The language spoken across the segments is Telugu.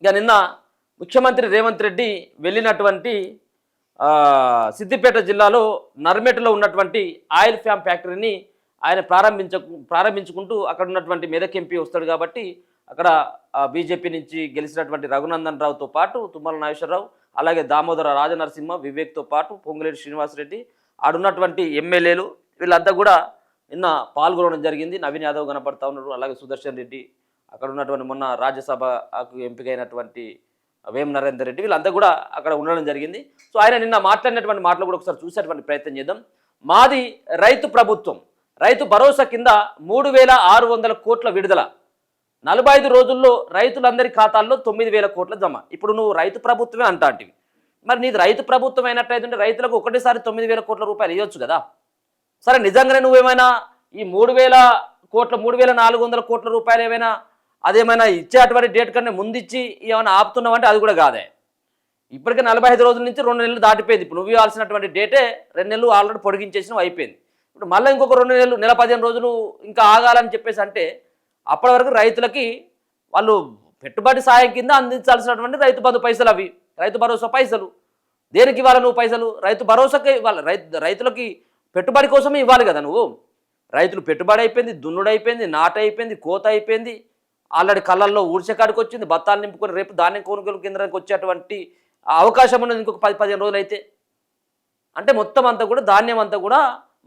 ఇక నిన్న ముఖ్యమంత్రి రేవంత్ రెడ్డి వెళ్ళినటువంటి సిద్దిపేట జిల్లాలో నర్మెటలో ఉన్నటువంటి ఆయిల్ ఫ్యామ్ ఫ్యాక్టరీని ఆయన ప్రారంభించుకుంటూ అక్కడ ఉన్నటువంటి మెదక్ ఎంపీ వస్తాడు కాబట్టి అక్కడ బీజేపీ నుంచి గెలిచినటువంటి రఘునందన్ రావుతో పాటు తుమ్మల నాగేశ్వరరావు అలాగే దామోదర రాజనరసింహ వివేక్తో పాటు పొంగులేటి శ్రీనివాసరెడ్డి ఆడున్నటువంటి ఎమ్మెల్యేలు వీళ్ళంతా కూడా నిన్న పాల్గొనడం జరిగింది. నవీన్ యాదవ్ కనపడతా ఉన్నారు, అలాగే సుదర్శన్ రెడ్డి, అక్కడ ఉన్నటువంటి మొన్న రాజ్యసభకు ఎంపికైనటువంటి వేం నరేందర్ రెడ్డి, వీళ్ళంతా కూడా అక్కడ ఉండడం జరిగింది. సో ఆయన నిన్న మాట్లాడినటువంటి మాటలు కూడా ఒకసారి చూసేటువంటి ప్రయత్నం చేద్దాం. మాది రైతు ప్రభుత్వం, రైతు భరోసా కింద 3,600 కోట్ల విడుదల, 45 రోజుల్లో రైతులందరి ఖాతాల్లో 9,000 కోట్ల జమ. ఇప్పుడు నువ్వు రైతు ప్రభుత్వమే అంటాంటివి, మరి నీది రైతు ప్రభుత్వం అయినట్టయితే రైతులకు ఒకటేసారి 9,000 కోట్ల రూపాయలు ఇవ్వచ్చు కదా. సరే నిజంగానే నువ్వేమైనా ఈ 3,000 కోట్ల 3,400 కోట్ల రూపాయలు ఏమైనా అదేమైనా ఇచ్చేటువంటి డేట్ కన్నా ముందు ఇచ్చి ఏమైనా ఆపుతున్నావంటే అది కూడా కాదే. ఇప్పటికే 45 రోజుల నుంచి 2 నెలలు దాటిపోయింది. ఇప్పుడు నువ్వు ఇవ్వాల్సినటువంటి డేటే 2 నెలలు ఆల్రెడీ పొడిగించేసినవి అయిపోయింది. ఇప్పుడు మళ్ళీ ఇంకొక 2 నెలలు, నెల 15 రోజులు ఇంకా ఆగాలని చెప్పేసి అంటే అప్పటి వరకు రైతులకి వాళ్ళు పెట్టుబడి సాయం కింద అందించాల్సినటువంటి రైతు బంధు పైసలు, అవి రైతు భరోసా పైసలు. దేనికి ఇవ్వాలి నువ్వు పైసలు? రైతు భరోసాకి ఇవ్వాలి, రైతులకి పెట్టుబడి కోసమే ఇవ్వాలి కదా నువ్వు. రైతులు పెట్టుబడి అయిపోయింది, దున్నుడు అయిపోయింది, నాట అయిపోయింది, కోత అయిపోయింది, ఆల్రెడీ కళ్ళల్లో ఊడ్చకాడికి వచ్చింది, బత్తాలు నింపుకొని రేపు ధాన్యం కొనుగోలు కేంద్రానికి వచ్చేటువంటి అవకాశం ఉన్నది ఇంకొక 10-15 రోజులు అయితే. అంటే మొత్తం అంతా కూడా ధాన్యం అంతా కూడా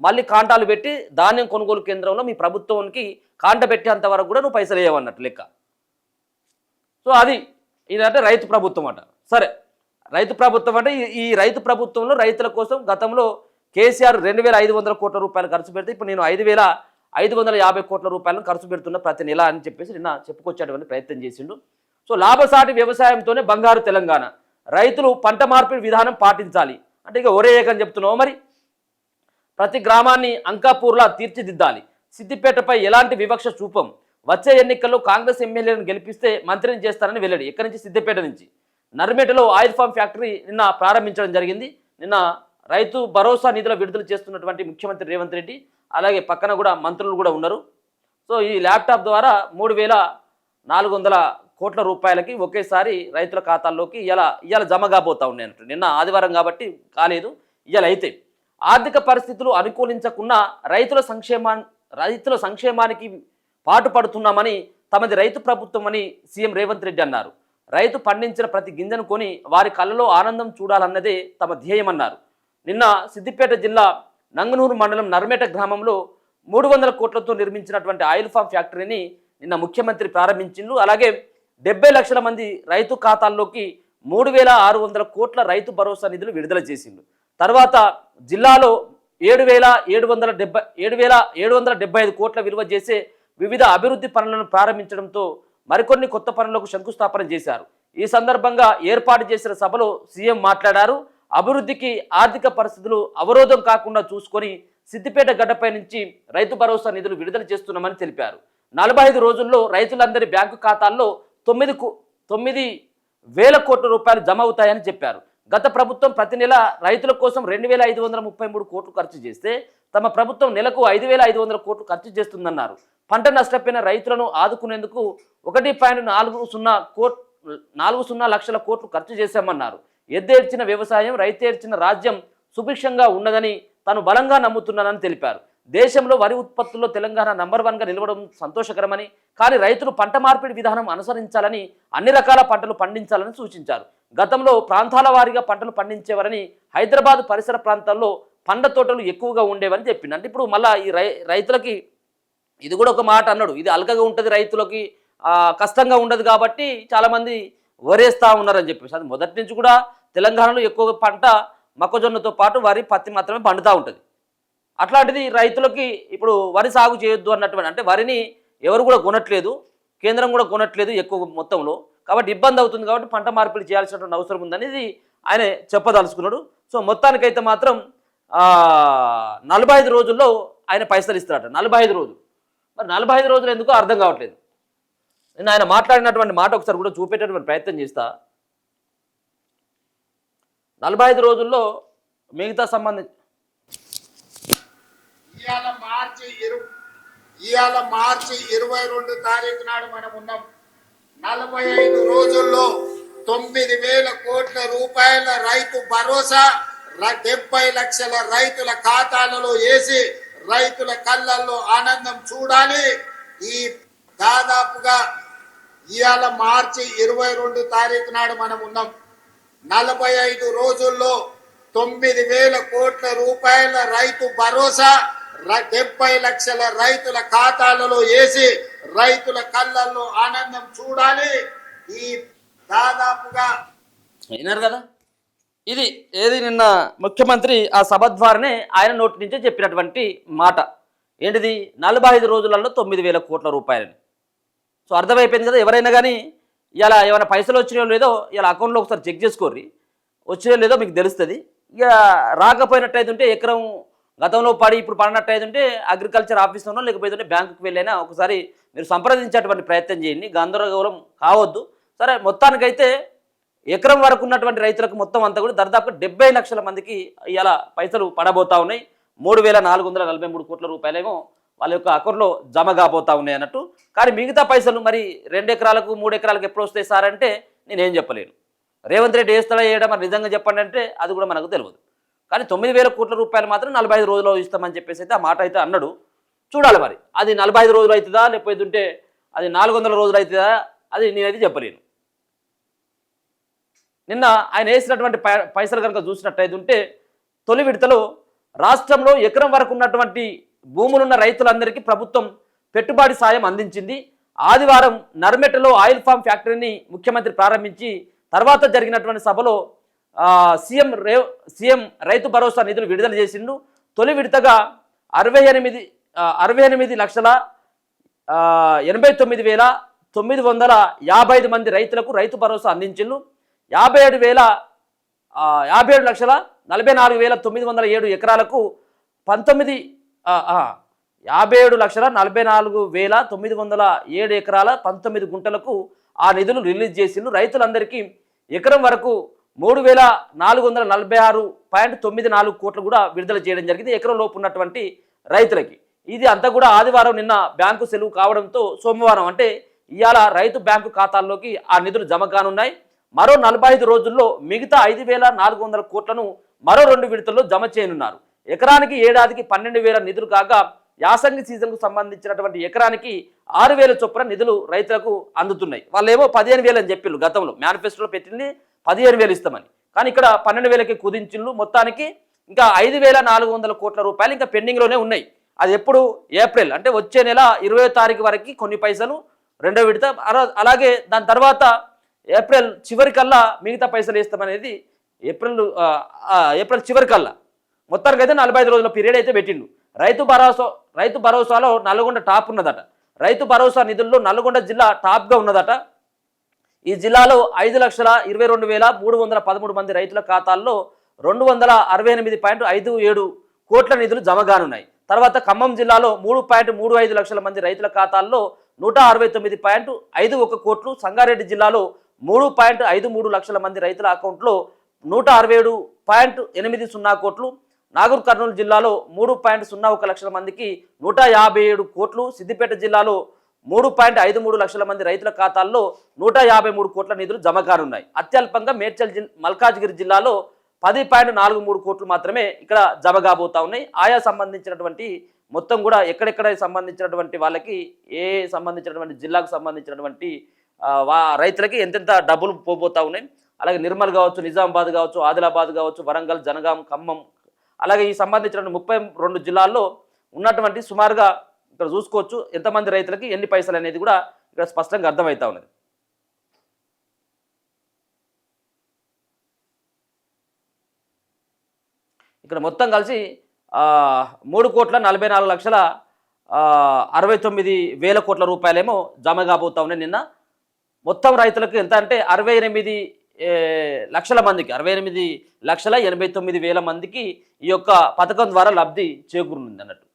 మళ్ళీ కాంటాలు పెట్టి ధాన్యం కొనుగోలు కేంద్రంలో మీ ప్రభుత్వానికి కాంట పెట్టేంత వరకు కూడా నువ్వు పైసలు వేయవన్నట్టు లెక్క. సో అది ఇదంటే రైతు ప్రభుత్వం అట. సరే రైతు ప్రభుత్వం అంటే ఈ రైతు ప్రభుత్వంలో రైతుల కోసం గతంలో కేసీఆర్ 2,500 కోట్ల రూపాయలు ఖర్చు పెడితే ఇప్పుడు నేను 5,550 కోట్ల రూపాయలను ఖర్చు పెడుతున్న ప్రతి నెల అని చెప్పేసి నిన్న చెప్పుకొచ్చేటువంటి ప్రయత్నం చేసిండు. సో లాభసాటి వ్యవసాయంతోనే బంగారు తెలంగాణ, రైతులు పంట మార్పిడి విధానం పాటించాలి అంటే ఇక ఒరే ఏకని చెప్తున్నావు. మరి ప్రతి గ్రామాన్ని అంకాపూర్లా తీర్చిదిద్దాలి, సిద్దిపేటపై ఎలాంటి వివక్ష చూపం, వచ్చే ఎన్నికల్లో కాంగ్రెస్ ఎమ్మెల్యేలను గెలిపిస్తే మంత్రిని చేస్తారని వెల్లడి. ఎక్కడి నుంచి? సిద్దిపేట నుంచి. నర్మేటలో ఆయిల్ ఫామ్ ఫ్యాక్టరీ నిన్న ప్రారంభించడం జరిగింది. నిన్న రైతు భరోసా నిధుల విడుదల చేస్తున్నటువంటి ముఖ్యమంత్రి రేవంత్ రెడ్డి అలాగే పక్కన కూడా మంత్రులు కూడా ఉన్నారు. సో ఈ ల్యాప్టాప్ ద్వారా 3,400 కోట్ల రూపాయలకి ఒకేసారి రైతుల ఖాతాల్లోకి ఇవాళ జమ కాబోతా ఉన్నాయి అన్నట్టు. నిన్న ఆదివారం కాబట్టి కాలేదు, ఇవాళ అయితే. ఆర్థిక పరిస్థితులు అనుకూలించకుండా రైతుల సంక్షేమానికి పాటుపడుతున్నామని తమది రైతు ప్రభుత్వం అని సీఎం రేవంత్ రెడ్డి అన్నారు. రైతు పండించిన ప్రతి గింజను కొని వారి కళ్ళలో ఆనందం చూడాలన్నదే తమ ధ్యేయమన్నారు. నిన్న సిద్దిపేట జిల్లా నంగనూరు మండలం నర్మేట గ్రామంలో 300 కోట్లతో నిర్మించినటువంటి ఆయిల్ ఫామ్ ఫ్యాక్టరీని నిన్న ముఖ్యమంత్రి ప్రారంభించిండ్రు. అలాగే 70 లక్షల మంది రైతు ఖాతాల్లోకి 3,600 కోట్ల రైతు భరోసా నిధులు విడుదల చేసిండ్రు. తర్వాత జిల్లాలో 7,775 కోట్ల విలువ చేసే వివిధ అభివృద్ధి పనులను ప్రారంభించడంతో మరికొన్ని కొత్త పనులకు శంకుస్థాపన చేశారు. ఈ సందర్భంగా ఏర్పాటు చేసిన సభలో సీఎం మాట్లాడారు. అభివృద్ధికి ఆర్థిక పరిస్థితులు అవరోధం కాకుండా చూసుకొని సిద్దిపేట గడ్డపై నుంచి రైతు భరోసా నిధులు విడుదల చేస్తున్నామని తెలిపారు. 45 రోజుల్లో రైతులందరి బ్యాంకు ఖాతాల్లో 9,000 కోట్ల రూపాయలు జమ అవుతాయని చెప్పారు. గత ప్రభుత్వం ప్రతి నెల రైతుల కోసం 2,533 కోట్లు ఖర్చు చేస్తే తమ ప్రభుత్వం నెలకు 5,500 కోట్లు ఖర్చు చేస్తుందన్నారు. పంట నష్టపోయిన రైతులను ఆదుకునేందుకు 1.40 లక్షల కోట్లు ఖర్చు చేశామన్నారు. ఎద్దేర్చిన వ్యవసాయం, రైతేర్చిన రాజ్యం సుభిక్షంగా ఉన్నదని తాను బలంగా నమ్ముతున్నానని తెలిపారు. దేశంలో వరి ఉత్పత్తుల్లో తెలంగాణ నంబర్ 1గా నిలవడం సంతోషకరమని, కానీ రైతులు పంట మార్పిడి విధానం అనుసరించాలని, అన్ని రకాల పంటలు పండించాలని సూచించారు. గతంలో ప్రాంతాల వారీగా పంటలు పండించేవారని, హైదరాబాద్ పరిసర ప్రాంతాల్లో పండ్ల తోటలు ఎక్కువగా ఉండేవని చెప్పింది. అంటే ఇప్పుడు మళ్ళీ ఈ రైతులకి ఇది కూడా ఒక మాట అన్నాడు, ఇది అల్కగా ఉంటుంది, రైతులకి కష్టంగా ఉండదు కాబట్టి చాలామంది వరేస్తూ ఉన్నారని చెప్పేసి. అది మొదటి నుంచి కూడా తెలంగాణలో ఎక్కువ పంట మొక్కజొన్నతో పాటు వరి, పత్తి మాత్రమే పండుతూ ఉంటుంది. అట్లాంటిది రైతులకి ఇప్పుడు వరి సాగు చేయొద్దు అన్నటువంటి, అంటే వరిని ఎవరు కూడా కొనట్లేదు, కేంద్రం కూడా కొనట్లేదు ఎక్కువ మొత్తంలో, కాబట్టి ఇబ్బంది అవుతుంది, కాబట్టి పంట మార్పిడి చేయాల్సినటువంటి అవసరం ఉందనేది ఆయన చెప్పదలుచుకున్నాడు. సో మొత్తానికైతే మాత్రం 45 రోజుల్లో ఆయన పైసలు ఇస్తారట. 45 రోజులు. మరి 45 రోజులు ఎందుకో అర్థం కావట్లేదు. నేను ఆయన మాట్లాడినటువంటి మాట ఒకసారి కూడా చూపేటటువంటి ప్రయత్నం చేస్తా. 45 రోజుల్లో మిగతా సంబంధించి ఇవాళ మార్చి 22 తారీఖు నాడు మనం ఉన్నాం. 45 రోజుల్లో 9,000 కోట్ల రూపాయల రైతు భరోసా 70 లక్షల రైతుల ఖాతాలలో వేసి రైతుల కళ్ళల్లో ఆనందం చూడాలి. ఈ దాదాపుగా ఇవాళ మార్చి 22 తారీఖు నాడు మనం ఉన్నాం. 45 రోజుల్లో 9,000 కోట్ల రూపాయల రైతు భరోసా 70 లక్షల రైతుల ఖాతాలలో వేసి రైతుల కళ్ళల్లో ఆనందం చూడాలి. ఈ దాదాపుగా విన్నారు కదా, ఇది ఏది నిన్న ముఖ్యమంత్రి ఆ సభ ద్వారానే ఆయన నోటి నుంచే చెప్పినటువంటి మాట ఏంటిది, 45 రోజులలో 9,000 కోట్ల రూపాయలని. సో అర్థమైపోయింది కదా. ఎవరైనా కానీ ఇలా ఏమైనా పైసలు వచ్చినాయో లేదో ఇలా అకౌంట్లో ఒకసారి చెక్ చేసుకోర్రి, వచ్చినాయో లేదో మీకు తెలుస్తుంది. ఇక రాకపోయినట్టయితే ఎకరం గతంలో పడి ఇప్పుడు పడినట్టయితే అగ్రికల్చర్ ఆఫీస్లోనో లేకపోతే బ్యాంకుకి వెళ్ళైనా ఒకసారి మీరు సంప్రదించేటువంటి ప్రయత్నం చేయండి, గందరగోళం కావద్దు. సరే, మొత్తానికైతే ఎకరం వరకు ఉన్నటువంటి రైతులకు మొత్తం అంతా కూడా దాదాపు 70 లక్షల మందికి ఇలా పైసలు పడబోతా ఉన్నాయి. 3,443 కోట్ల రూపాయలేమో వాళ్ళ యొక్క అకౌంట్లో జమ కాబోతా ఉన్నాయి అన్నట్టు. కానీ మిగతా పైసలు మరి 2 ఎకరాలకు 3 ఎకరాలకు ఎప్పుడు వస్తాయి సార్ అంటే నేనేం చెప్పలేను. రేవంత్ రెడ్డి వేస్తాడా చేయడం మరి నిజంగా చెప్పండి అంటే అది కూడా మనకు తెలియదు. కానీ 9,000 కోట్ల రూపాయలు మాత్రం 45 రోజుల్లో ఇస్తామని చెప్పేసి అయితే ఆ మాట అయితే అన్నాడు. చూడాలి మరి అది 45 రోజులు అవుతుందా లేకపోతే అది 400 రోజులు అవుతుందా అది నేనైతే చెప్పలేను. నిన్న ఆయన వేసినటువంటి పైసలు కనుక చూసినట్టయితే తొలి విడతలో రాష్ట్రంలో ఎకరం వరకు ఉన్నటువంటి భూములున్న రైతులందరికీ ప్రభుత్వం పెట్టుబడి సాయం అందించింది. ఆదివారం నర్మెటలో ఆయిల్ ఫామ్ ఫ్యాక్టరీని ముఖ్యమంత్రి ప్రారంభించి తర్వాత జరిగినటువంటి సభలో సీఎం రైతు భరోసా నిధులు విడుదల చేసిండు. తొలి విడతగా 68,89,955 మంది రైతులకు రైతు భరోసా అందించిండు. 57,44,907 ఎకరాలకు 57,44,907 ఎకరాల 19 గుంటలకు ఆ నిధులు రిలీజ్ చేసిండు. రైతులందరికీ ఎకరం వరకు 3,446.94 కోట్లు కూడా విడుదల చేయడం జరిగింది ఎకరం లోపు ఉన్నటువంటి రైతులకి. ఇది అంతా కూడా ఆదివారం నిన్న బ్యాంకు సెలవు కావడంతో సోమవారం అంటే ఇవాళ రైతు బ్యాంకు ఖాతాల్లోకి ఆ నిధులు జమ కానున్నాయి. మరో 45 రోజుల్లో మిగతా 5,400 కోట్లను మరో 2 విడతల్లో జమ చేయనున్నారు. ఎకరానికి ఏడాదికి 12,000 నిధులు కాగా యాసంగి సీజన్కు సంబంధించినటువంటి ఎకరానికి 6,000 చొప్పున నిధులు రైతులకు అందుతున్నాయి. వాళ్ళేమో 15,000 అని చెప్పిళ్ళు, గతంలో మేనిఫెస్టోలో పెట్టింది 15,000 ఇస్తామని, కానీ ఇక్కడ 12,000కి కుదించిళ్ళు. మొత్తానికి ఇంకా 5,400 కోట్ల రూపాయలు ఇంకా పెండింగ్లోనే ఉన్నాయి. అది ఎప్పుడు, ఏప్రిల్ అంటే వచ్చే నెల 20వ తారీఖు వరకు కొన్ని పైసలు 2వ విడత, అలాగే దాని తర్వాత ఏప్రిల్ చివరికల్లా మిగతా పైసలు వేస్తామనేది ఏప్రిల్ చివరికల్లా. మొత్తానికి అయితే 45 రోజుల పీరియడ్ అయితే పెట్టిండు. రైతు భరోసాలో నల్గొండ టాప్ ఉన్నదట. రైతు భరోసా నిధుల్లో నల్గొండ జిల్లా టాప్గా ఉన్నదట. ఈ జిల్లాలో 5,22,313 మంది రైతుల ఖాతాల్లో 268.57 కోట్ల నిధులు జమగానున్నాయి. తర్వాత ఖమ్మం జిల్లాలో 3.35 లక్షల మంది రైతుల ఖాతాల్లో 169.51 కోట్లు, సంగారెడ్డి జిల్లాలో 3.53 లక్షల మంది రైతుల అకౌంట్లో 167.80 కోట్లు, నాగర్ కర్నూలు జిల్లాలో 3.01 లక్షల మందికి 157 కోట్లు, సిద్దిపేట జిల్లాలో 3.53 లక్షల మంది రైతుల ఖాతాల్లో 153 కోట్ల నిధులు జమ కానున్నాయి. అత్యల్పంగా మేడ్చల్ మల్కాజ్గిరి జిల్లాలో 10.43 కోట్లు మాత్రమే ఇక్కడ జమ కాబోతా ఉన్నాయి. ఆయా సంబంధించినటువంటి మొత్తం కూడా ఎక్కడెక్కడ సంబంధించినటువంటి వాళ్ళకి సంబంధించినటువంటి జిల్లాకు సంబంధించినటువంటి రైతులకి ఎంతెంత డబ్బులు పోబోతా ఉన్నాయి. అలాగే నిర్మల్ కావచ్చు, నిజామాబాద్ కావచ్చు, ఆదిలాబాద్ కావచ్చు, వరంగల్, జనగాం, ఖమ్మం, అలాగే ఈ సంబంధించిన 32 జిల్లాల్లో ఉన్నటువంటి సుమారుగా ఇక్కడ చూసుకోవచ్చు ఎంతమంది రైతులకి ఎన్ని పైసలు అనేది కూడా ఇక్కడ స్పష్టంగా అర్థమవుతా ఉన్నది. ఇక్కడ మొత్తం కలిసి 3,44,69,000 కోట్ల రూపాయలేమో జమ కాబోతా ఉన్నాయి. నిన్న మొత్తం రైతులకు ఎంత అంటే 68 లక్షల మందికి 68,89,000 మందికి ఈ యొక్క పథకం ద్వారా లబ్ధి చేకూరుంది అన్నట్టు.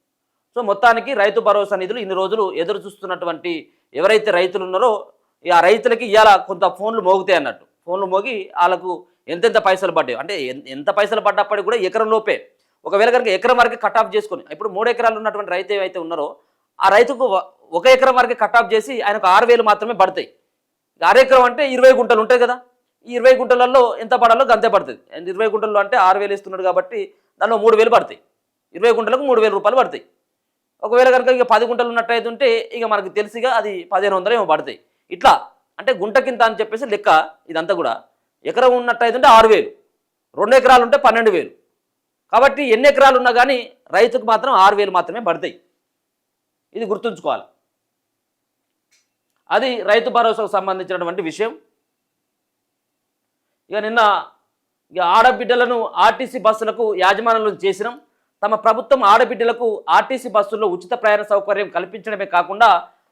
సో మొత్తానికి రైతు భరోసా నిధులు ఇన్ని రోజులు ఎదురు చూస్తున్నటువంటి ఎవరైతే రైతులు ఉన్నారో ఆ రైతులకి ఇవాళ కొంత ఫోన్లు మోగుతాయి అన్నట్టు. ఫోన్లు మోగి వాళ్ళకు ఎంతెంత పైసలు పడ్డాయి అంటే ఎంత పైసలు పడ్డప్పటికి కూడా ఎకరం లోపే. ఒకవేళ కనుక ఎకరం వరకు కట్ ఆఫ్ చేసుకొని, ఇప్పుడు 3 ఎకరాలు ఉన్నటువంటి రైతు ఏవైతే ఉన్నారో ఆ రైతుకు 1 ఎకరం వరకు కట్ ఆఫ్ చేసి ఆయనకు 6,000 మాత్రమే పడతాయి. అరెకరం అంటే 20 గుంటలు ఉంటాయి కదా, ఈ 20 గుంటలలో ఎంత పడాలో గంతే పడుతుంది. 20 గుంటల్లో అంటే 6,000 ఇస్తున్నాడు కాబట్టి దానిలో 3,000 పడతాయి. 20 గుంటలకు 3,000 రూపాయలు పడతాయి. ఒకవేళ కనుక ఇక 10 గుంటలు ఉన్నట్టయితే ఉంటే ఇక మనకు తెలిసిగా అది 1,500 ఏమో పడతాయి. ఇట్లా అంటే గుంటకింత అని చెప్పేసి లెక్క. ఇదంతా కూడా ఎకరం ఉన్నట్టయితే 6,000, 2 ఎకరాలు ఉంటే 12,000. కాబట్టి ఎన్ని ఎకరాలు ఉన్నా కానీ రైతుకు మాత్రం 6,000 మాత్రమే పడతాయి. ఇది గుర్తుంచుకోవాలి. అది రైతు భరోసాకు సంబంధించినటువంటి విషయం. ఇక నిన్న ఆడబిడ్డలను ఆర్టీసీ బస్సులకు యాజమాన్యం చేసినాం. తమ ప్రభుత్వం ఆడబిడ్డలకు ఆర్టీసీ బస్సుల్లో ఉచిత ప్రయాణ సౌకర్యం కల్పించడమే కాకుండా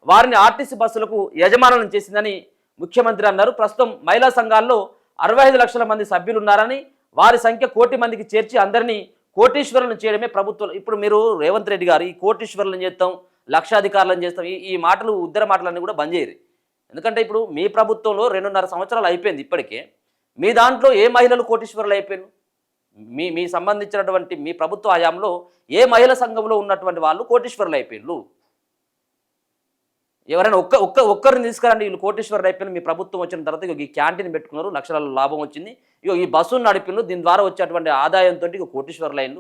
వారిని ఆర్టీసీ బస్సులకు యజమానులను చేసిందని ముఖ్యమంత్రి అన్నారు. ప్రస్తుతం మహిళా సంఘాల్లో 65 లక్షల మంది సభ్యులు ఉన్నారని, వారి సంఖ్య 1 కోటి మందికి చేర్చి అందరినీ కోటీశ్వరులను చేయడమే ప్రభుత్వం. ఇప్పుడు మీరు రేవంత్ రెడ్డి గారు ఈ కోటీశ్వరులను చేస్తాం, లక్షాధికారులను చేస్తాం, ఈ మాటలు ఉద్దర మాటలన్నీ కూడా బంద్ చేయరు. ఎందుకంటే ఇప్పుడు మీ ప్రభుత్వంలో 2.5 సంవత్సరాలు అయిపోయింది. ఇప్పటికే మీ దాంట్లో ఏ మహిళలు కోటీశ్వరులు అయిపోయారు? మీ సంబంధించినటువంటి మీ ప్రభుత్వ హయాంలో ఏ మహిళా సంఘంలో ఉన్నటువంటి వాళ్ళు కోటీశ్వరులు అయిపోయారు? ఎవరైనా ఒక్కరిని తీసుకురండి, వీళ్ళు కోటీశ్వరులు అయిపోయిన. మీ ప్రభుత్వం వచ్చిన తర్వాత ఈ క్యాంటీన్ పెట్టుకున్నారు, లక్షల లాభం వచ్చింది. ఈ బస్సును నడిపిను, దీని ద్వారా వచ్చేటువంటి ఆదాయంతో కోటీశ్వరులు అయిన.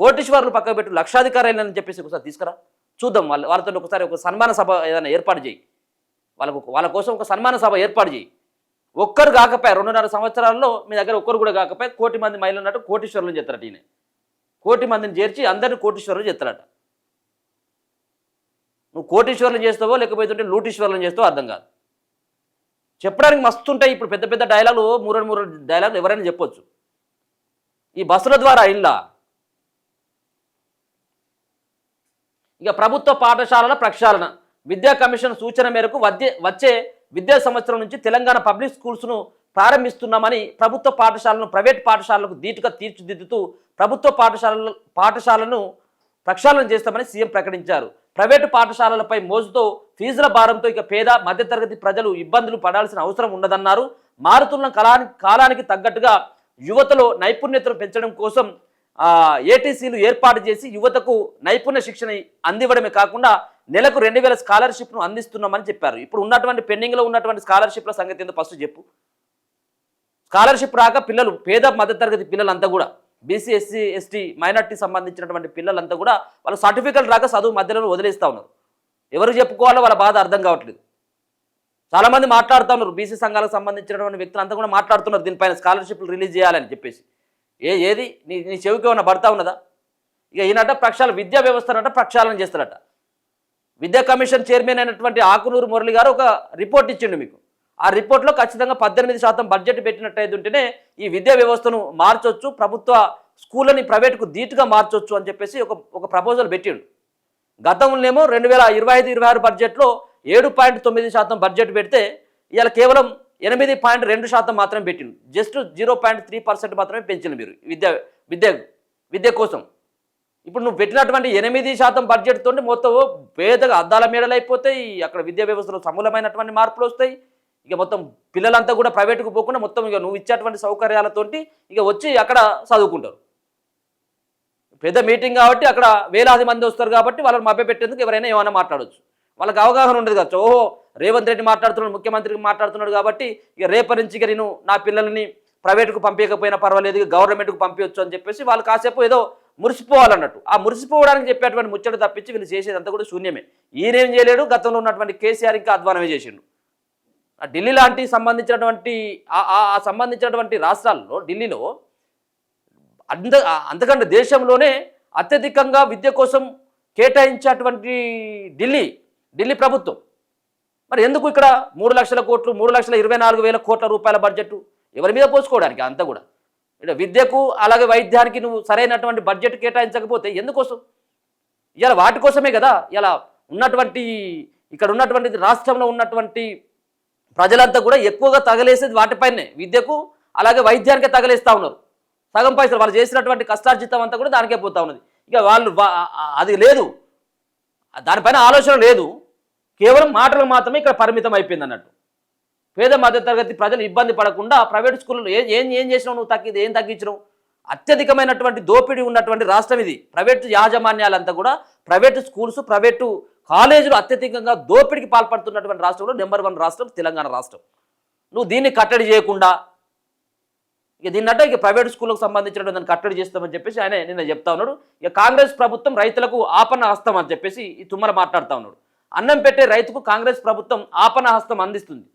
కోటీశ్వరులు పక్కకు పెట్టు, లక్షాధికారులు అని చెప్పేసి ఒకసారి తీసుకురా చూద్దాం. వాళ్ళతో ఒకసారి ఒక సన్మాన సభ ఏదైనా ఏర్పాటు చేయి. వాళ్ళ కోసం ఒక సన్మాన సభ ఏర్పాటు చేయి. ఒక్కరు కాకపోయా 2.5 సంవత్సరాల్లో మీ దగ్గర ఒక్కరు కూడా కాకపోయా 1 కోటి మంది మహిళలు ఉన్నట్టు కోటీశ్వరులు చేస్తారట. ఈయన 1 కోటి మందిని చేర్చి అందరినీ కోటీశ్వరులు చేస్తారట. నువ్వు కోటీశ్వరులు చేస్తావో లేకపోతే లూటీశ్వరులను చేస్తావో అర్థం కాదు. చెప్పడానికి మస్తు ఉంటాయి. ఇప్పుడు పెద్ద పెద్ద డైలాగులు, 3 డైలాగులు ఎవరైనా చెప్పొచ్చు. ఈ బస్సుల ద్వారా ఇలా ఇక ప్రభుత్వ పాఠశాలల ప్రక్షాళన. విద్యా కమిషన్ సూచన మేరకు వచ్చే విద్యా సంవత్సరం నుంచి తెలంగాణ పబ్లిక్ స్కూల్స్ను ప్రారంభిస్తున్నామని ప్రభుత్వ పాఠశాలను ప్రైవేట్ పాఠశాలలకు ధీటుగా తీర్చిదిద్దుతూ ప్రభుత్వ పాఠశాలను ప్రక్షాళన చేస్తామని సీఎం ప్రకటించారు. ప్రైవేటు పాఠశాలలపై మోజుతో ఫీజుల భారంతో ఇక పేద మధ్యతరగతి ప్రజలు ఇబ్బందులు పడాల్సిన అవసరం ఉండదన్నారు. మారుతున్న కాలానికి తగ్గట్టుగా యువతలో నైపుణ్యతను పెంచడం కోసం ఏటీసీలు ఏర్పాటు చేసి యువతకు నైపుణ్య శిక్షణ అందివ్వడమే కాకుండా నెలకు 2,000 స్కాలర్షిప్ను అందిస్తున్నామని చెప్పారు. ఇప్పుడు ఉన్నటువంటి పెండింగ్లో ఉన్నటువంటి స్కాలర్షిప్ల సంగతి ఏందో ఫస్ట్ చెప్పు. స్కాలర్షిప్ రాక పిల్లలు, పేద మధ్యతరగతి పిల్లలంతా కూడా, బీసీ, ఎస్సీ, ఎస్టీ, మైనార్టీ సంబంధించినటువంటి పిల్లలంతా కూడా వాళ్ళ సర్టిఫికెట్ రాక చదువు మధ్యలో వదిలేస్తూ ఉన్నారు. ఎవరు చెప్పుకోవాలో వాళ్ళ బాధ అర్థం కావట్లేదు. చాలామంది మాట్లాడుతూ ఉన్నారు. బీసీ సంఘాలకు సంబంధించినటువంటి వ్యక్తులు అంతా కూడా మాట్లాడుతున్నారు దీనిపైన స్కాలర్షిప్లు రిలీజ్ చేయాలని చెప్పేసి. ఏది నీ చెవికి ఏమన్నా పడతా ఉన్నదా? ఇక ఈయనట విద్యా వ్యవస్థనట ప్రక్షాళన చేస్తారట. విద్యా కమిషన్ చైర్మన్ అయినటువంటి ఆకునూరు మురళి గారు ఒక రిపోర్ట్ ఇచ్చిండు మీకు. ఆ రిపోర్ట్లో ఖచ్చితంగా 18% బడ్జెట్ పెట్టినట్టయితే ఉంటేనే ఈ విద్యా వ్యవస్థను మార్చొచ్చు, ప్రభుత్వ స్కూళ్ళని ప్రైవేట్కు ధీటుగా మార్చొచ్చు అని చెప్పేసి ఒక ప్రపోజల్ పెట్టిండు. గతంలోనేమో 2025-26 బడ్జెట్లో 7.9% బడ్జెట్ పెడితే ఇవాళ కేవలం 8.2% మాత్రమే పెట్టిండు. జస్ట్ 0.3% మాత్రమే పెంచింది మీరు విద్య కోసం. ఇప్పుడు నువ్వు పెట్టినటువంటి 8% బడ్జెట్తో మొత్తం పేదగా అద్దాల మేడలు అయిపోతాయి. అక్కడ విద్యా వ్యవస్థలో సమూలమైనటువంటి మార్పులు వస్తాయి. ఇక మొత్తం పిల్లలంతా కూడా ప్రైవేటుకు పోకుండా మొత్తం ఇక నువ్వు ఇచ్చేటువంటి సౌకర్యాలతోటి ఇక వచ్చి అక్కడ చదువుకుంటారు. పెద్ద మీటింగ్ కాబట్టి అక్కడ వేలాది మంది వస్తారు కాబట్టి వాళ్ళని మభ్యపెట్టేందుకు ఎవరైనా ఏమైనా మాట్లాడవచ్చు. వాళ్ళకి అవగాహన ఉండదు కదా. ఓహో, రేవంత్ రెడ్డి మాట్లాడుతున్నాడు, ముఖ్యమంత్రికి మాట్లాడుతున్నాడు కాబట్టి ఇక రేపటి నుంచి ఇక నేను నా పిల్లల్ని ప్రైవేటుకు పంపించకపోయినా పర్వాలేదు, ఇక గవర్నమెంట్కు పంపించవచ్చు అని చెప్పేసి వాళ్ళు కాసేపు ఏదో మురిసిపోవాలన్నట్టు. ఆ మురిసిపోవడానికి చెప్పేటువంటి ముచ్చట తప్పించి వీళ్ళు చేసేదంతా కూడా శూన్యమే. ఈయనేం చేయలేడు. గతంలో ఉన్నటువంటి కేసీఆర్ ఇంకా అధ్వానమే చేసిండు. ఆ ఢిల్లీ లాంటి సంబంధించినటువంటి రాష్ట్రాల్లో, ఢిల్లీలో అంతకంటే దేశంలోనే అత్యధికంగా విద్య కోసం కేటాయించేటువంటి ఢిల్లీ ప్రభుత్వం. మరి ఎందుకు ఇక్కడ 3 లక్షల కోట్లు, 3,24,000 కోట్ల రూపాయల బడ్జెట్ ఎవరి మీద పోసుకోవడానికి? అంతా కూడా ఇక్కడ విద్యకు అలాగే వైద్యానికి నువ్వు సరైనటువంటి బడ్జెట్ కేటాయించకపోతే ఎందుకోసం? ఇలా వాటి కోసమే కదా ఇలా ఇక్కడ ఉన్నటువంటి రాష్ట్రంలో ఉన్నటువంటి ప్రజలంతా కూడా ఎక్కువగా తగలేసేది వాటిపైనే, విద్యకు అలాగే వైద్యానికే తగలేస్తూ ఉన్నారు. సగం పైసలు వాళ్ళు చేసినటువంటి కష్టార్జితం అంతా కూడా దానికే పోతా ఉన్నది. ఇక వాళ్ళు అది లేదు, దానిపైన ఆలోచన లేదు, కేవలం మాటలు మాత్రమే ఇక్కడ పరిమితం అయిపోయింది అన్నట్టు. పేద మధ్యతరగతి ప్రజలు ఇబ్బంది పడకుండా ప్రైవేట్ స్కూల్లో ఏం చేసినావు నువ్వు? ఏం తగ్గించినావు? అత్యధికమైనటువంటి దోపిడీ ఉన్నటువంటి రాష్ట్రం ఇది. ప్రైవేటు యాజమాన్యాలంతా కూడా ప్రైవేటు స్కూల్స్, ప్రైవేటు కాలేజీలు అత్యధికంగా దోపిడీకి పాల్పడుతున్నటువంటి రాష్ట్రంలో నెంబర్ 1 రాష్ట్రం తెలంగాణ రాష్ట్రం. నువ్వు దీన్ని కట్టడి చేయకుండా ఇక దీన్నట్టు ఇక ప్రైవేట్ స్కూళ్ళకు సంబంధించిన దాన్ని కట్టడి చేస్తామని చెప్పేసి ఆయన నిన్న చెప్తా ఉన్నాడు. ఇక కాంగ్రెస్ ప్రభుత్వం రైతులకు ఆపన్న హస్తం అని చెప్పేసి ఈ తుమ్మల మాట్లాడుతూ ఉన్నాడు. అన్నం పెట్టే రైతుకు కాంగ్రెస్ ప్రభుత్వం ఆపన్న హస్తం అందిస్తుంది.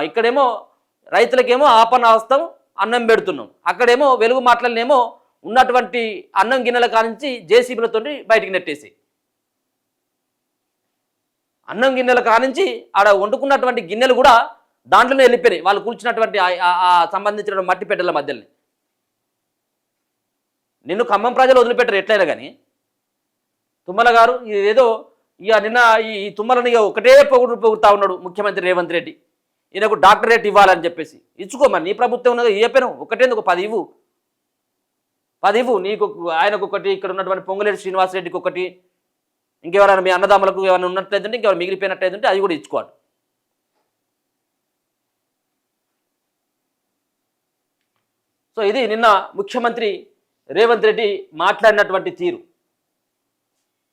ఇక్కడేమో రైతులకేమో ఆపన్న హస్తం అన్నం పెడుతున్నాం, అక్కడేమో వెలుగు మాటలనేమో ఉన్నటువంటి అన్నం గిన్నెల కానించి జేసీబీలతో బయటికి నెట్టేసి అన్నం గిన్నెల కానించి ఆడ వండుకున్నటువంటి గిన్నెలు కూడా దాంట్లోనే వెళ్ళిపోయినాయి వాళ్ళు కూర్చున్నటువంటి సంబంధించిన మట్టి పెట్టెల మధ్యలో. నిన్ను ఖమ్మం ప్రజలు వదిలిపెట్టరు ఎట్లయినా కానీ. తుమ్మల గారు ఇదేదో ఇక నిన్న ఈ తుమ్మలని ఒకటే పొగుడుతా ఉన్నాడు ముఖ్యమంత్రి రేవంత్ రెడ్డి. ఈయనకు డాక్టరేట్ ఇవ్వాలని చెప్పేసి ఇచ్చుకోమని నీ ప్రభుత్వం ఉన్నది ఏ పేరు ఒకటేందుకు 10 ఇవ్వు నీకు, ఆయనకు ఒకటి, ఇక్కడ ఉన్నటువంటి పొంగులేటి శ్రీనివాసరెడ్డికి ఒకటి, ఇంకెవరైనా మీ అన్నదమ్ములకు ఏమైనా ఉన్నట్లయితే ఇంకెవరు మిగిలిపోయినట్లయితే అది కూడా ఇచ్చుకోవాలి. సో ఇది నిన్న ముఖ్యమంత్రి రేవంత్ రెడ్డి మాట్లాడినటువంటి తీరు.